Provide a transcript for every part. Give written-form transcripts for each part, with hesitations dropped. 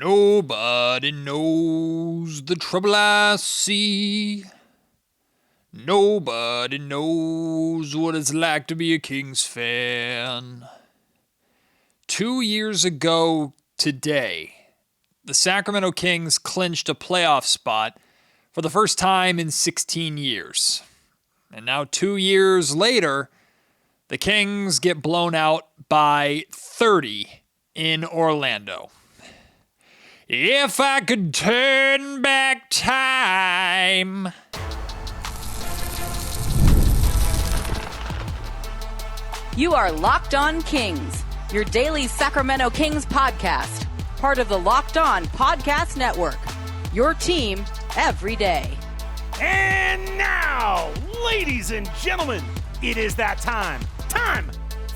Nobody knows the trouble I see. Nobody knows what it's like to be a Kings fan. 2 years ago today, the Sacramento Kings clinched a playoff spot for the first time in 16 years. And now 2 years later, the Kings get blown out by 30 in Orlando. If I could turn back time. You are Locked On Kings, your daily Sacramento Kings podcast, part of the Locked On Podcast Network, your team every day. And now, ladies and gentlemen, it is that time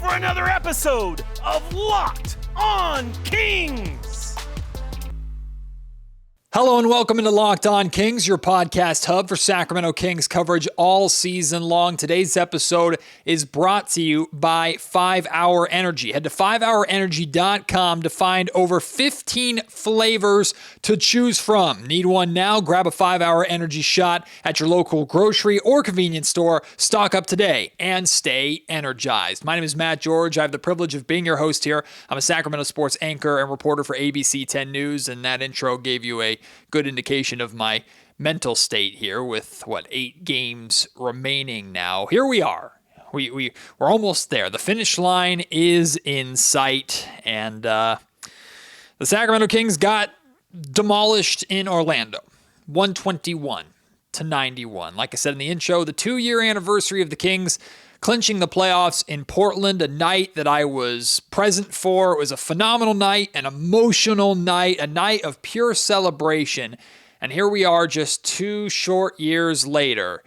for another episode of Locked On Kings. Hello and welcome into Locked On Kings, your podcast hub for Sacramento Kings coverage all season long. Today's episode is brought to you by 5-Hour Energy. Head to 5hourenergy.com to find over 15 flavors to choose from. Need one now? Grab a 5-Hour Energy shot at your local grocery or convenience store. Stock up today and stay energized. My name is Matt George. I have the privilege of being your host here. I'm a Sacramento sports anchor and reporter for ABC 10 News, and that intro gave you a good indication of my mental state here with 8 games remaining now. Here we are. We're almost there. The finish line is in sight, and the Sacramento Kings got demolished in Orlando, 121-91. Like I said in the intro, the 2-year anniversary of the Kings clinching the playoffs in Portland, a night that I was present for. It was a phenomenal night, an emotional night, a night of pure celebration. And here we are just 2 short years later,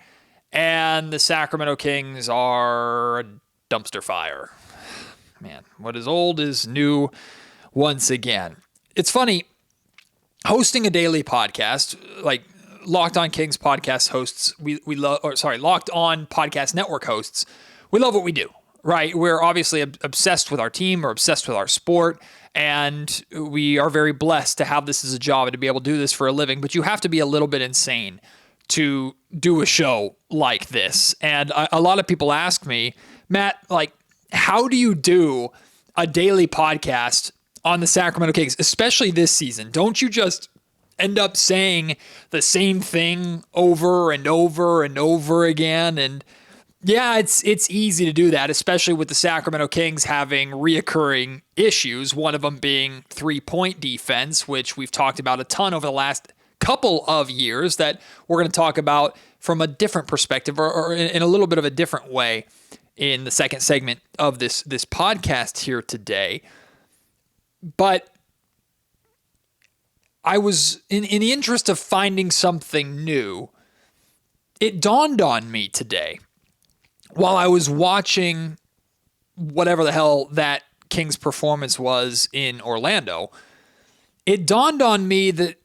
and the Sacramento Kings are a dumpster fire. Man, what is old is new once again. It's funny, hosting a daily podcast, like Locked On Kings podcast hosts, Locked On Podcast Network hosts, we love what we do, right? We're obviously obsessed with our team, we're obsessed with our sport, and we are very blessed to have this as a job and to be able to do this for a living, but you have to be a little bit insane to do a show like this. And a lot of people ask me, Matt, how do you do a daily podcast on the Sacramento Kings, especially this season? Don't you just end up saying the same thing over and over and over again? And yeah, it's easy to do that, especially with the Sacramento Kings having reoccurring issues, one of them being 3-point defense, which we've talked about a ton over the last couple of years that we're going to talk about from a different perspective or in a little bit of a different way in the second segment of this podcast here today. But I was, in the interest of finding something new, it dawned on me today while I was watching whatever the hell that Kings performance was in Orlando. It dawned on me that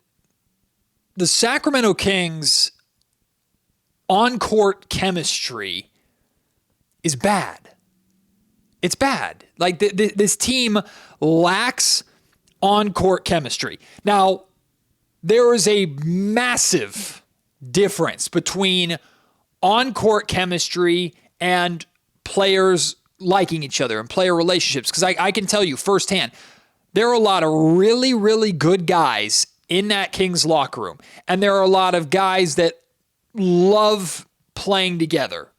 the Sacramento Kings on-court chemistry is bad. It's bad. Like this team lacks on-court chemistry. Now, there is a massive difference between on-court chemistry and players liking each other and player relationships, because I can tell you firsthand, there are a lot of really, really good guys in that Kings locker room, and there are a lot of guys that love playing together,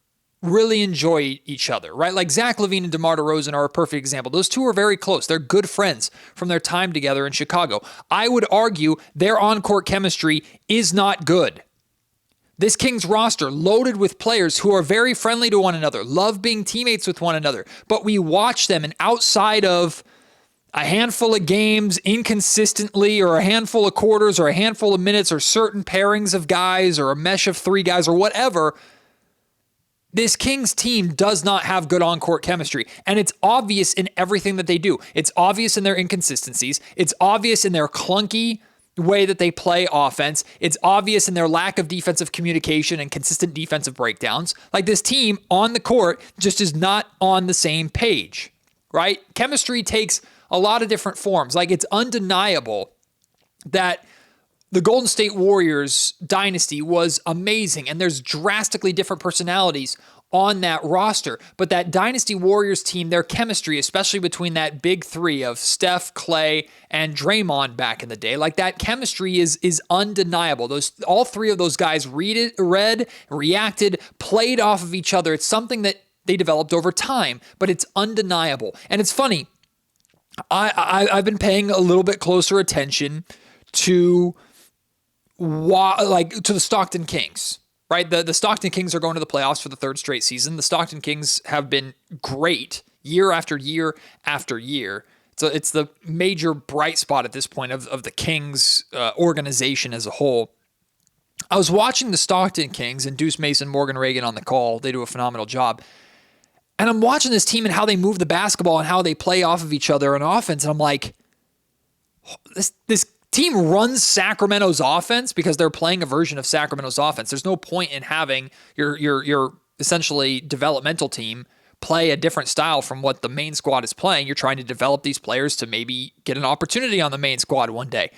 really enjoy each other, right? Like Zach LaVine and DeMar DeRozan are a perfect example. Those two are very close. They're good friends from their time together in Chicago. I would argue their on-court chemistry is not good. This Kings roster loaded with players who are very friendly to one another, love being teammates with one another, but we watch them, and outside of a handful of games inconsistently, or a handful of quarters, or a handful of minutes, or certain pairings of guys, or a mesh of 3 guys, or whatever, this Kings team does not have good on-court chemistry, and it's obvious in everything that they do. It's obvious in their inconsistencies. It's obvious in their clunky way that they play offense. It's obvious in their lack of defensive communication and consistent defensive breakdowns. Like, this team on the court just is not on the same page, right? Chemistry takes a lot of different forms. Like, it's undeniable that the Golden State Warriors dynasty was amazing, and there's drastically different personalities on that roster. But that Dynasty Warriors team, their chemistry, especially between that big three of Steph, Clay, and Draymond back in the day, like that chemistry is undeniable. All three of those guys read, reacted, played off of each other. It's something that they developed over time, but it's undeniable. And it's funny, I've been paying a little bit closer attention to the Stockton Kings. Right, the Stockton Kings are going to the playoffs for the third straight season. The Stockton Kings have been great year after year after year. So it's the major bright spot at this point of the Kings organization as a whole. I was watching the Stockton Kings and Deuce Mason, Morgan Reagan on the call. They do a phenomenal job. And I'm watching this team and how they move the basketball and how they play off of each other on offense. And I'm like, this team runs Sacramento's offense because they're playing a version of Sacramento's offense. There's no point in having your essentially developmental team play a different style from what the main squad is playing. You're trying to develop these players to maybe get an opportunity on the main squad one day.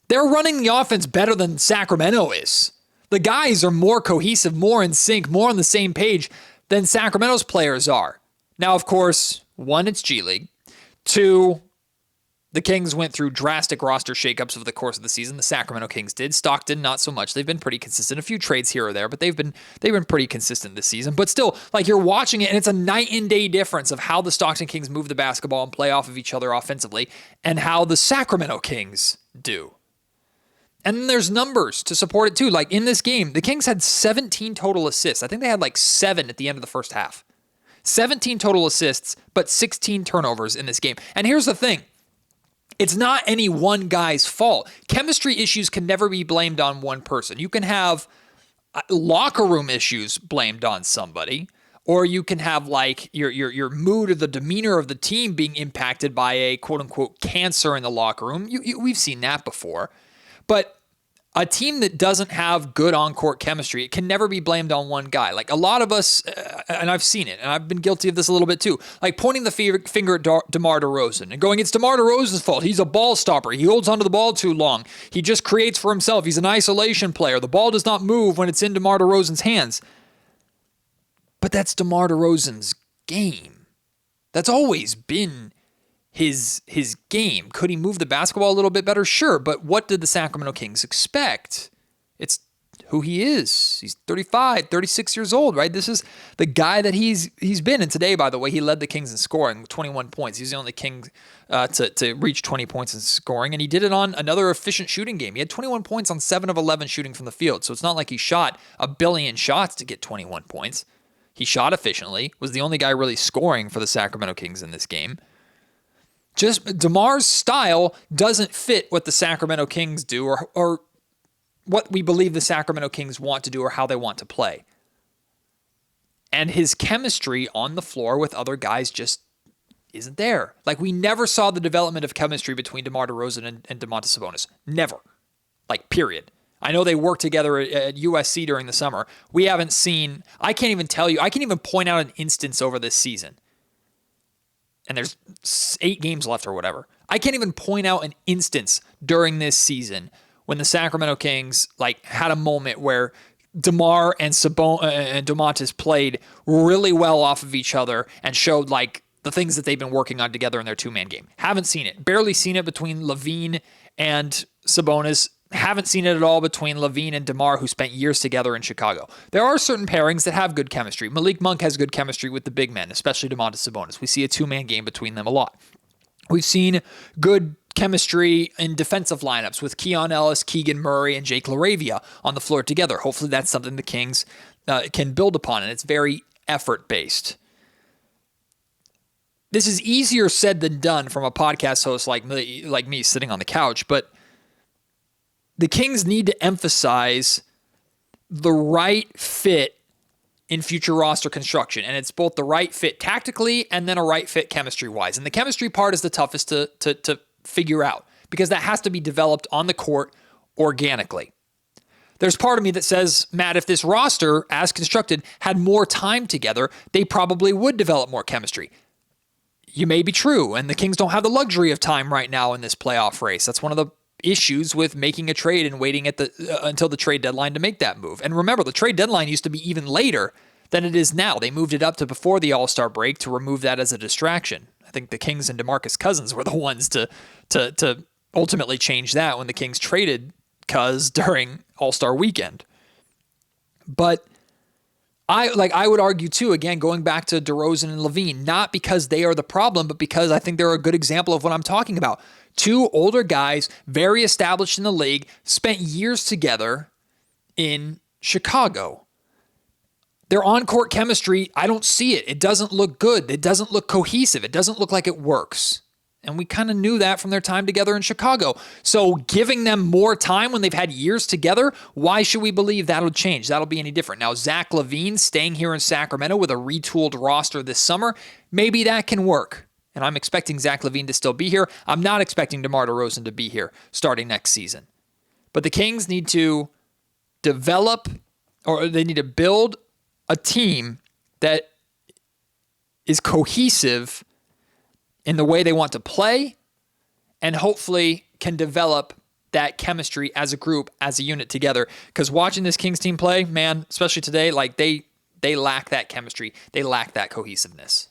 They're running the offense better than Sacramento is. The guys are more cohesive, more in sync, more on the same page than Sacramento's players are. Now, of course, one, it's G League. Two, the Kings went through drastic roster shakeups over the course of the season. The Sacramento Kings did. Stockton, not so much. They've been pretty consistent. A few trades here or there, but they've been pretty consistent this season. But still, like, you're watching it, and it's a night and day difference of how the Stockton Kings move the basketball and play off of each other offensively and how the Sacramento Kings do. And then there's numbers to support it too. Like in this game, the Kings had 17 total assists. I think they had like 7 at the end of the first half. 17 total assists, but 16 turnovers in this game. And here's the thing. It's not any one guy's fault. Chemistry issues can never be blamed on one person. You can have locker room issues blamed on somebody, or you can have like your mood or the demeanor of the team being impacted by a quote unquote cancer in the locker room. We've seen that before. But a team that doesn't have good on-court chemistry, it can never be blamed on one guy. Like a lot of us, and I've seen it, and I've been guilty of this a little bit too, like pointing the finger at DeMar DeRozan and going, it's DeMar DeRozan's fault. He's a ball stopper. He holds onto the ball too long. He just creates for himself. He's an isolation player. The ball does not move when it's in DeMar DeRozan's hands. But that's DeMar DeRozan's game. That's always been his game. Could he move the basketball a little bit better? Sure, but what did the Sacramento Kings expect? It's who he is. He's 35, 36 years old, right? This is the guy that he's been. And today, by the way, he led the Kings in scoring with 21 points. He's the only King to reach 20 points in scoring, and he did it on another efficient shooting game. He had 21 points on 7 of 11 shooting from the field, so it's not like he shot a billion shots to get 21 points. He shot efficiently, was the only guy really scoring for the Sacramento Kings in this game. Just DeMar's style doesn't fit what the Sacramento Kings do or what we believe the Sacramento Kings want to do or how they want to play. And his chemistry on the floor with other guys just isn't there. Like, we never saw the development of chemistry between DeMar DeRozan and Domantas Sabonis. Never. Like, period. I know they worked together at USC during the summer. We haven't seen, I can't even tell you, I can't even point out an instance over this season. And there's 8 games left or whatever. I can't even point out an instance during this season when the Sacramento Kings like had a moment where DeMar and Domantas played really well off of each other and showed like the things that they've been working on together in their two-man game. Haven't seen it. Barely seen it between LaVine and Sabonis. Haven't seen it at all between LaVine and DeMar, who spent years together in Chicago. There are certain pairings that have good chemistry. Malik Monk has good chemistry with the big men, especially Domantas Sabonis. We see a two-man game between them a lot. We've seen good chemistry in defensive lineups with Keon Ellis, Keegan Murray, and Jake LaRavia on the floor together. Hopefully that's something the Kings can build upon, and it's very effort-based. This is easier said than done from a podcast host like me sitting on the couch, but the Kings need to emphasize the right fit in future roster construction. And it's both the right fit tactically and then a right fit chemistry-wise. And the chemistry part is the toughest to figure out because that has to be developed on the court organically. There's part of me that says, Matt, if this roster, as constructed, had more time together, they probably would develop more chemistry. You may be true, and the Kings don't have the luxury of time right now in this playoff race. That's one of the issues with making a trade and waiting at until the trade deadline to make that move. And remember, the trade deadline used to be even later than it is now. They moved it up to before the All-Star break to remove that as a distraction. I think the Kings and DeMarcus Cousins were the ones to ultimately change that when the Kings traded Cuz during All-Star weekend. But I would argue too, again, going back to DeRozan and Levine, not because they are the problem, but because I think they're a good example of what I'm talking about. Two older guys, very established in the league, spent years together in Chicago. Their on-court chemistry, I don't see it. It doesn't look good. It doesn't look cohesive. It doesn't look like it works. And we kind of knew that from their time together in Chicago. So giving them more time when they've had years together, why should we believe that'll change? That'll be any different. Now, Zach LaVine staying here in Sacramento with a retooled roster this summer, maybe that can work. And I'm expecting Zach LaVine to still be here. I'm not expecting DeMar DeRozan to be here starting next season. But the Kings need to develop, or they need to build a team that is cohesive in the way they want to play, and hopefully can develop that chemistry as a group, as a unit together. Because watching this Kings team play, man, especially today, like they lack that chemistry. They lack that cohesiveness.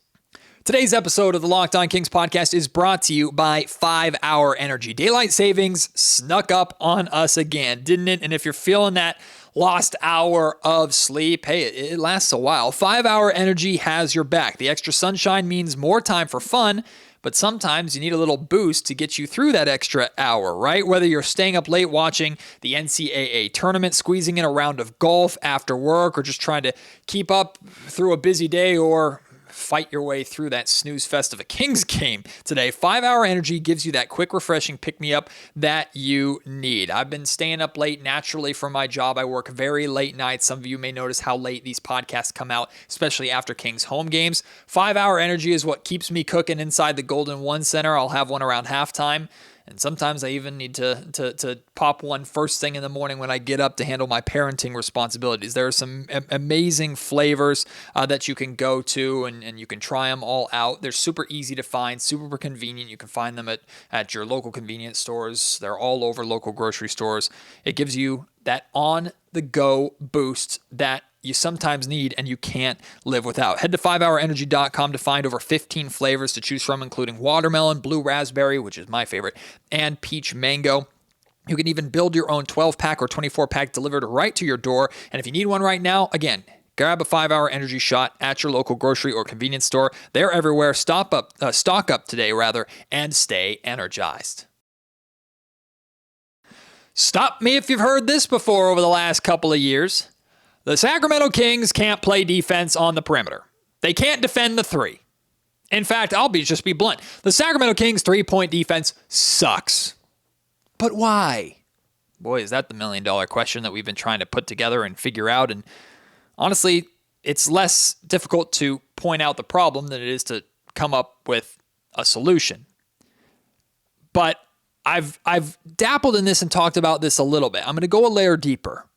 Today's episode of the Locked On Kings podcast is brought to you by 5 Hour Energy. Daylight savings snuck up on us again, didn't it? And if you're feeling that lost hour of sleep, hey, it lasts a while. 5 Hour Energy has your back. The extra sunshine means more time for fun, but sometimes you need a little boost to get you through that extra hour, right? Whether you're staying up late watching the NCAA tournament, squeezing in a round of golf after work, or just trying to keep up through a busy day, or fight your way through that snooze fest of a Kings game today, 5 Hour Energy gives you that quick, refreshing pick-me-up that you need. I've been staying up late naturally for my job. I work very late nights. Some of you may notice how late these podcasts come out, especially after Kings home games. 5 Hour Energy is what keeps me cooking inside the Golden One Center. I'll have one around halftime. And sometimes I even need to pop one first thing in the morning when I get up to handle my parenting responsibilities. There are some amazing flavors that you can go to, and you can try them all out. They're super easy to find, super convenient. You can find them at your local convenience stores. They're all over local grocery stores. It gives you that on-the-go boost that you sometimes need and you can't live without. Head to 5hourenergy.com to find over 15 flavors to choose from, including watermelon, blue raspberry, which is my favorite, and peach mango. You can even build your own 12-pack or 24-pack delivered right to your door. And if you need one right now, again, grab a 5 Hour Energy shot at your local grocery or convenience store. They're everywhere. Stock up today, and stay energized. Stop me if you've heard this before over the last couple of years. The Sacramento Kings can't play defense on the perimeter. They can't defend the three. In fact, I'll just be blunt. The Sacramento Kings three-point defense sucks. But why? Boy, is that the million-dollar question that we've been trying to put together and figure out. And honestly, it's less difficult to point out the problem than it is to come up with a solution. But I've dabbled in this and talked about this a little bit. I'm going to go a layer deeper.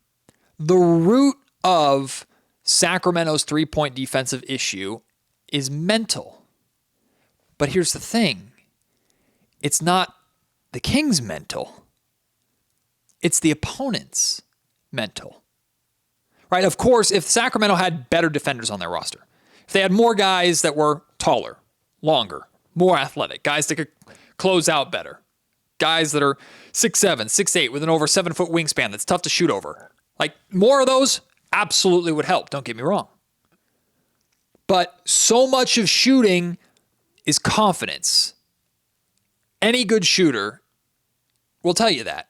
The root of Sacramento's three-point defensive issue is mental. But here's the thing. It's not the Kings' mental. It's the opponent's mental. Right? Of course, if Sacramento had better defenders on their roster, if they had more guys that were taller, longer, more athletic, guys that could close out better, guys that are 6'7", 6'8", with an over 7-foot wingspan that's tough to shoot over, like more of those absolutely would help, don't get me wrong. But so much of shooting is confidence. Any good shooter will tell you that,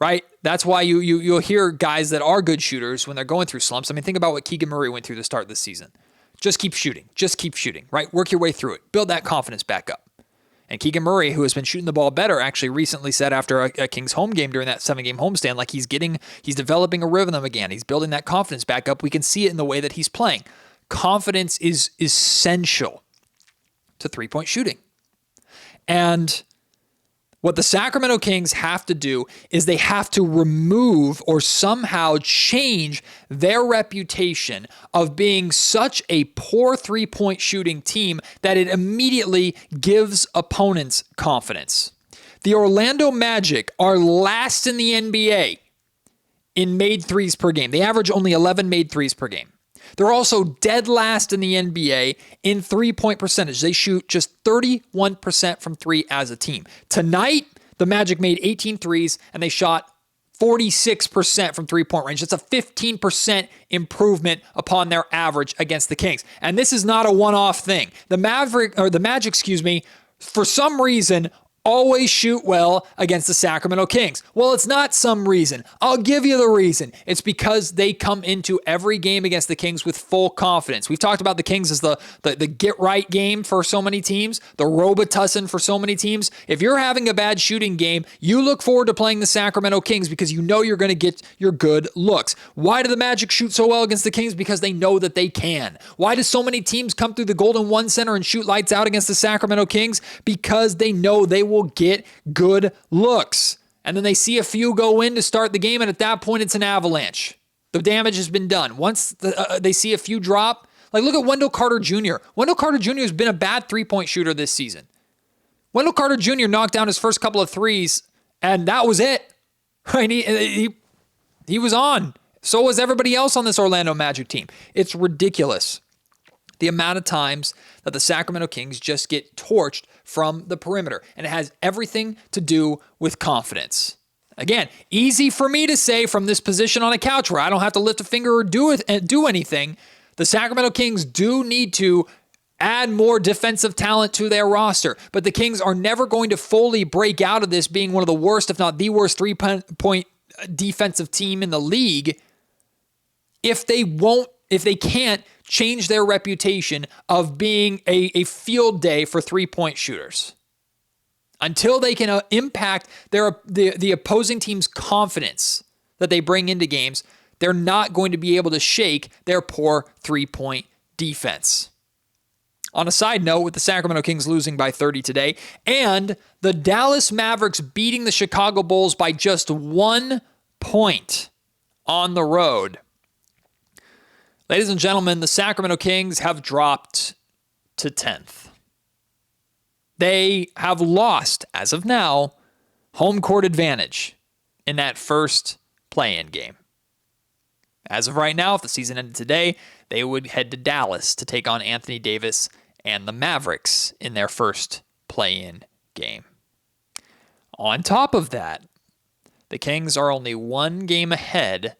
right? That's why you'll hear guys that are good shooters when they're going through slumps. I mean, think about what Keegan Murray went through to start this season. Just keep shooting, right? Work your way through it. Build that confidence back up. And Keegan Murray, who has been shooting the ball better, actually recently said after a Kings home game during that 7-game homestand, like he's developing a rhythm again. He's building that confidence back up. We can see it in the way that he's playing. Confidence is essential to three-point shooting. And what the Sacramento Kings have to do is they have to remove or somehow change their reputation of being such a poor three-point shooting team that it immediately gives opponents confidence. The Orlando Magic are last in the NBA in made threes per game. They average only 11 made threes per game. They're also dead last in the NBA in three-point percentage. They shoot just 31% from three as a team. Tonight, the Magic made 18 threes, and they shot 46% from three-point range. That's a 15% improvement upon their average against the Kings. And this is not a one-off thing. The Magic, for some reason, always shoot well against the Sacramento Kings. Well, it's not some reason. I'll give you the reason. It's because they come into every game against the Kings with full confidence. We've talked about the Kings as the get-right game for so many teams, the Robitussin for so many teams. If you're having a bad shooting game, you look forward to playing the Sacramento Kings because you know you're going to get your good looks. Why do the Magic shoot so well against the Kings? Because they know that they can. Why do so many teams come through the Golden One Center and shoot lights out against the Sacramento Kings? Because they know they will get good looks. And then they see a few go in to start the game, and at that point, it's an avalanche. The damage has been done. Once they see a few drop, like look at Wendell Carter Jr. Wendell Carter Jr. has been a bad three-point shooter this season. Wendell Carter Jr. knocked down his first couple of threes, and that was it. Right? He was on. So was everybody else on this Orlando Magic team. It's ridiculous the amount of times that the Sacramento Kings just get torched from the perimeter. And it has everything to do with confidence. Again, easy for me to say from this position on a couch where I don't have to lift a finger or do anything. The Sacramento Kings do need to add more defensive talent to their roster. But the Kings are never going to fully break out of this being one of the worst, if not the worst, three-point defensive team in the league if they can't change their reputation of being a field day for three-point shooters. Until they can impact the opposing team's confidence that they bring into games, they're not going to be able to shake their poor three-point defense. On a side note, with the Sacramento Kings losing by 30 today, and the Dallas Mavericks beating the Chicago Bulls by just 1 point on the road, ladies and gentlemen, the Sacramento Kings have dropped to 10th. They have lost, as of now, home court advantage in that first play-in game. As of right now, if the season ended today, they would head to Dallas to take on Anthony Davis and the Mavericks in their first play-in game. On top of that, the Kings are only 1 game ahead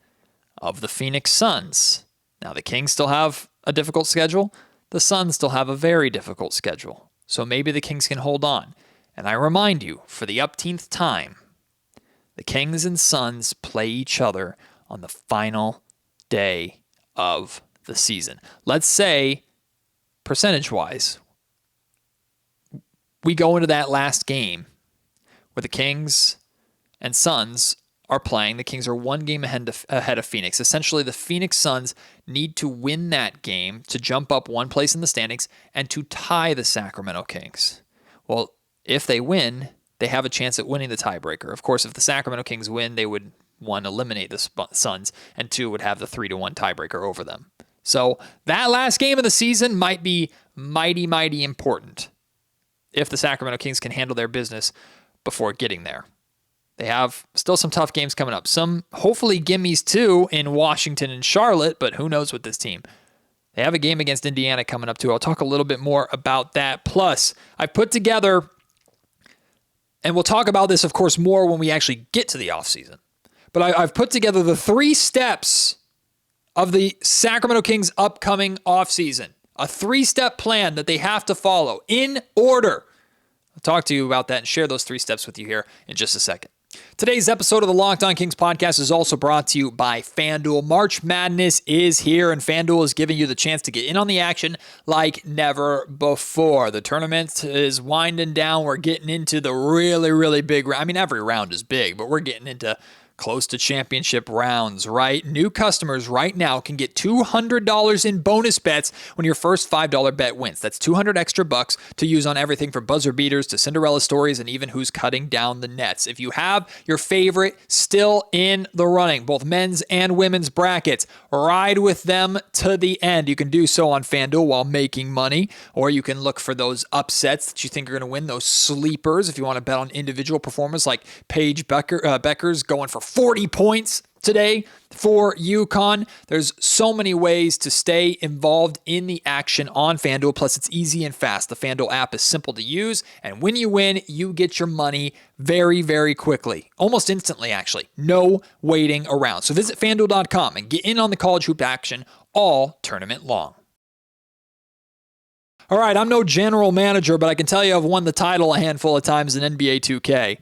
of the Phoenix Suns. Now, the Kings still have a difficult schedule. The Suns still have a very difficult schedule. So maybe the Kings can hold on. And I remind you, for the upteenth time, the Kings and Suns play each other on the final day of the season. Let's say, percentage-wise, we go into that last game where the Kings and Suns are playing. The Kings are 1 game ahead of Phoenix. Essentially, the Phoenix Suns need to win that game to jump up 1 place in the standings and to tie the Sacramento Kings. Well, if they win, they have a chance at winning the tiebreaker. Of course, if the Sacramento Kings win, they would, 1, eliminate the Suns, and 2, would have the 3-1 tiebreaker over them. So that last game of the season might be mighty, mighty important if the Sacramento Kings can handle their business before getting there. They have still some tough games coming up. Some hopefully gimmies too in Washington and Charlotte, but who knows with this team. They have a game against Indiana coming up too. I'll talk a little bit more about that. Plus, I put together, and we'll talk about this, of course, more when we actually get to the offseason, but I've put together the 3 steps of the Sacramento Kings' upcoming offseason. A 3-step plan that they have to follow in order. I'll talk to you about that and share those 3 steps with you here in just a second. Today's episode of the Locked On Kings podcast is also brought to you by FanDuel. March Madness is here, and FanDuel is giving you the chance to get in on the action like never before. The tournament is winding down. We're getting into the really, really big round. I mean, every round is big, but we're getting into close to championship rounds, right? New customers right now can get $200 in bonus bets when your first $5 bet wins. That's 200 extra bucks to use on everything from buzzer beaters to Cinderella stories and even who's cutting down the nets. If you have your favorite still in the running, both men's and women's brackets, ride with them to the end. You can do so on FanDuel while making money, or you can look for those upsets that you think are going to win, those sleepers. If you want to bet on individual performance like Paige Becker's going for 40 points today for UConn. There's so many ways to stay involved in the action on FanDuel. Plus, it's easy and fast. The FanDuel app is simple to use, and when you win, you get your money very, very quickly. Almost instantly, actually. No waiting around. So visit FanDuel.com and get in on the college hoop action all tournament long. All right, I'm no general manager, but I can tell you I've won the title a handful of times in NBA 2K.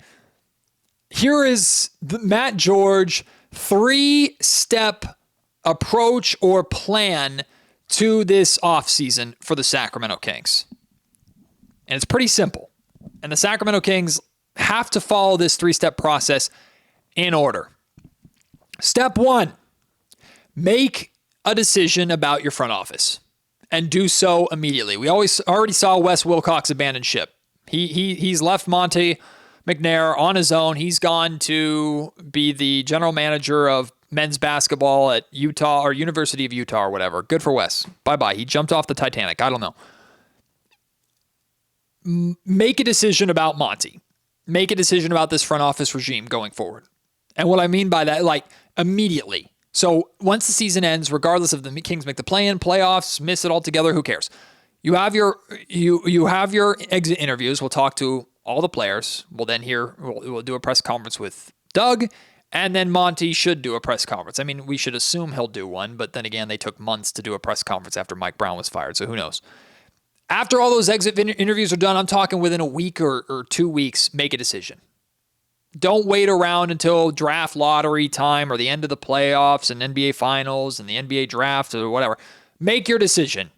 Here is the Matt George 3-step approach or plan to this offseason for the Sacramento Kings. And it's pretty simple. And the Sacramento Kings have to follow this 3-step process in order. Step 1, make a decision about your front office and do so immediately. We already saw Wes Wilcox abandon ship. He's left Monte McNair on his own. He's gone to be the general manager of men's basketball at Utah or University of Utah or whatever. Good for Wes. Bye-bye. He jumped off the Titanic. I don't know. Make a decision about Monty. Make a decision about this front office regime going forward. And what I mean by that, like immediately. So once the season ends, regardless if the Kings make the play-in, playoffs, miss it altogether, who cares? You have your exit interviews. We'll talk to all the players. We'll do a press conference with Doug, and then Monty should do a press conference. I mean, we should assume he'll do one, but then again, they took months to do a press conference after Mike Brown was fired, so who knows? After all those exit interviews are done, I'm talking within a week or 2 weeks, make a decision. Don't wait around until draft lottery time or the end of the playoffs and NBA finals and the NBA draft or whatever. Make your decision.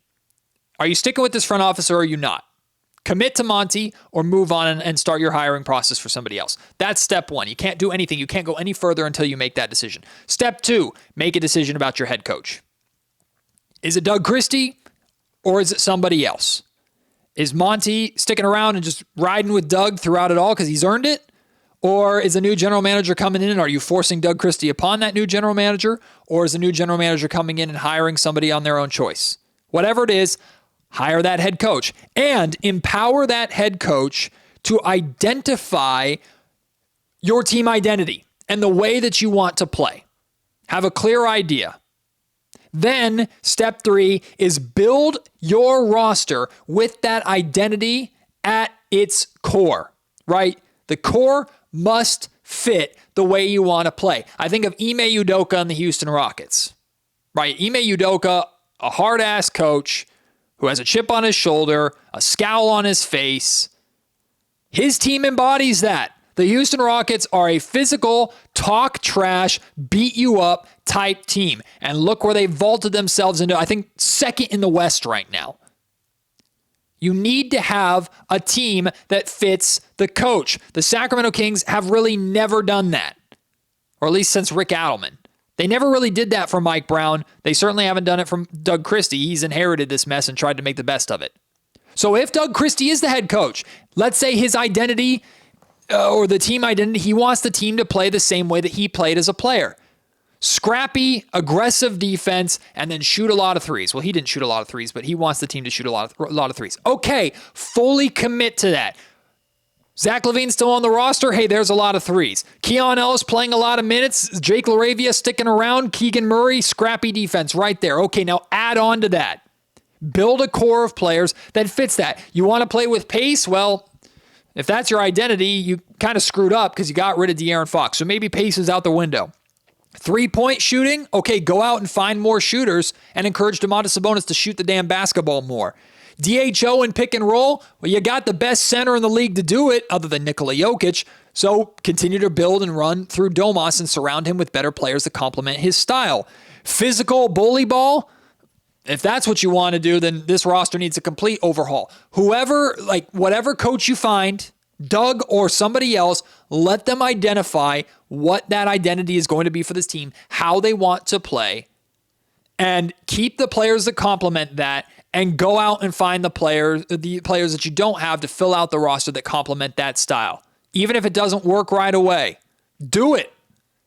Are you sticking with this front office or are you not? Commit to Monty or move on and start your hiring process for somebody else. That's step 1. You can't do anything. You can't go any further until you make that decision. Step 2, make a decision about your head coach. Is it Doug Christie or is it somebody else? Is Monty sticking around and just riding with Doug throughout it all because he's earned it? Or is a new general manager coming in and are you forcing Doug Christie upon that new general manager? Or is a new general manager coming in and hiring somebody on their own choice? Whatever it is, hire that head coach and empower that head coach to identify your team identity and the way that you want to play. Have a clear idea. Then step 3 is build your roster with that identity at its core, right? The core must fit the way you want to play. I think of Ime Udoka and the Houston Rockets, right? Ime Udoka, a hard-ass coach who has a chip on his shoulder, a scowl on his face. His team embodies that. The Houston Rockets are a physical, talk trash, beat you up type team. And look where they vaulted themselves into, I think, second in the West right now. You need to have a team that fits the coach. The Sacramento Kings have really never done that, or at least since Rick Adelman. They never really did that from Mike Brown. They certainly haven't done it from Doug Christie. He's inherited this mess and tried to make the best of it. So if Doug Christie is the head coach, let's say his identity or the team identity, he wants the team to play the same way that he played as a player. Scrappy, aggressive defense, and then shoot a lot of threes. Well, he didn't shoot a lot of threes, but he wants the team to shoot a lot of threes. Okay, fully commit to that. Zach LaVine's still on the roster. Hey, there's a lot of threes. Keon Ellis playing a lot of minutes. Jake LaRavia sticking around. Keegan Murray, scrappy defense right there. Okay, now add on to that. Build a core of players that fits that. You want to play with pace? Well, if that's your identity, you kind of screwed up because you got rid of De'Aaron Fox. So maybe pace is out the window. 3-point shooting? Okay, go out and find more shooters and encourage Domantas Sabonis to shoot the damn basketball more. DHO and pick and roll? Well, you got the best center in the league to do it other than Nikola Jokic. So continue to build and run through Domas and surround him with better players that complement his style. Physical bully ball? If that's what you want to do, then this roster needs a complete overhaul. Whatever coach you find, Doug or somebody else, Let them identify what that identity is going to be for this team, how they want to play, and keep the players that complement that, and go out and find the players that you don't have to fill out the roster that complement that style. Even if it doesn't work right away, do it.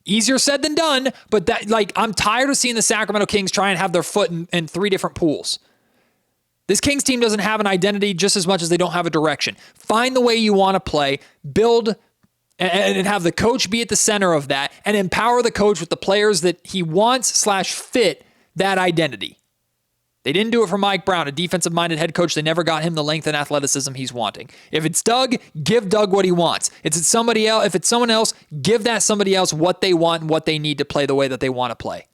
Easier said than done, but I'm tired of seeing the Sacramento Kings try and have their foot in three different pools. This Kings team doesn't have an identity just as much as they don't have a direction. Find the way you want to play, build, and have the coach be at the center of that, and empower the coach with the players that he wants / fit that identity. They didn't do it for Mike Brown, a defensive-minded head coach. They never got him the length and athleticism he's wanting. If it's Doug, give Doug what he wants. If it's someone else, give that somebody else what they want and what they need to play the way that they want to play.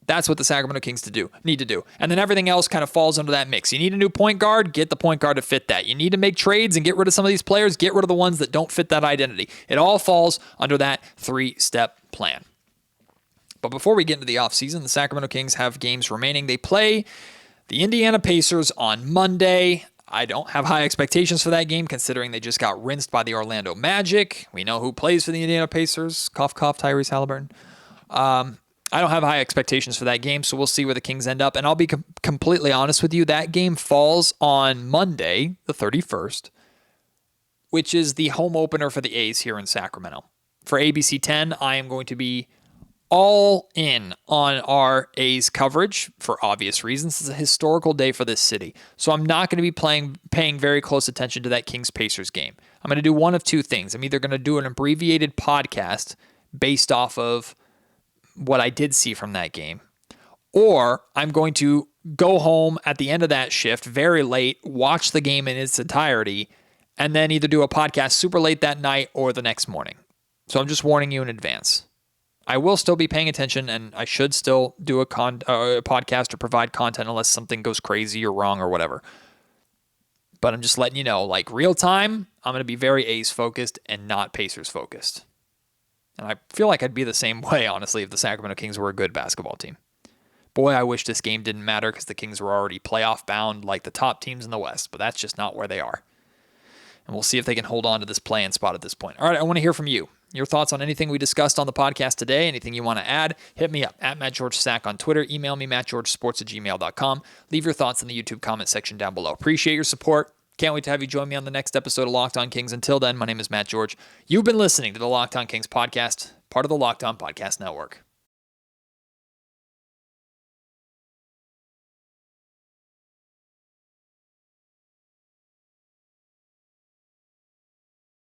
That's what the Sacramento Kings need to do. And then everything else kind of falls under that mix. You need a new point guard, get the point guard to fit that. You need to make trades and get rid of some of these players, get rid of the ones that don't fit that identity. It all falls under that 3-step plan. But before we get into the offseason, the Sacramento Kings have games remaining. They play the Indiana Pacers on Monday. I don't have high expectations for that game, considering they just got rinsed by the Orlando Magic. We know who plays for the Indiana Pacers. Cough, cough, Tyrese Halliburton. I don't have high expectations for that game, so we'll see where the Kings end up. And I'll be completely honest with you, that game falls on Monday, the 31st, which is the home opener for the A's here in Sacramento. For ABC 10, I am going to be all in on our A's coverage for obvious reasons. It's a historical day for this city. So I'm not going to be paying very close attention to that Kings-Pacers game. I'm going to do one of two things. I'm either going to do an abbreviated podcast based off of what I did see from that game, or I'm going to go home at the end of that shift very late, watch the game in its entirety, and then either do a podcast super late that night or the next morning. So I'm just warning you in advance. I will still be paying attention, and I should still do a podcast or provide content unless something goes crazy or wrong or whatever. But I'm just letting you know, like real time, I'm going to be very A's focused and not Pacers focused. And I feel like I'd be the same way, honestly, if the Sacramento Kings were a good basketball team. Boy, I wish this game didn't matter because the Kings were already playoff bound like the top teams in the West, but that's just not where they are. And we'll see if they can hold on to this play-in spot at this point. All right, I want to hear from you. Your thoughts on anything we discussed on the podcast today, anything you want to add, hit me up at MattGeorgeSack on Twitter. Email me, mattgeorgesports@gmail.com. Leave your thoughts in the YouTube comment section down below. Appreciate your support. Can't wait to have you join me on the next episode of Locked On Kings. Until then, my name is Matt George. You've been listening to the Locked On Kings podcast, part of the Locked On Podcast Network.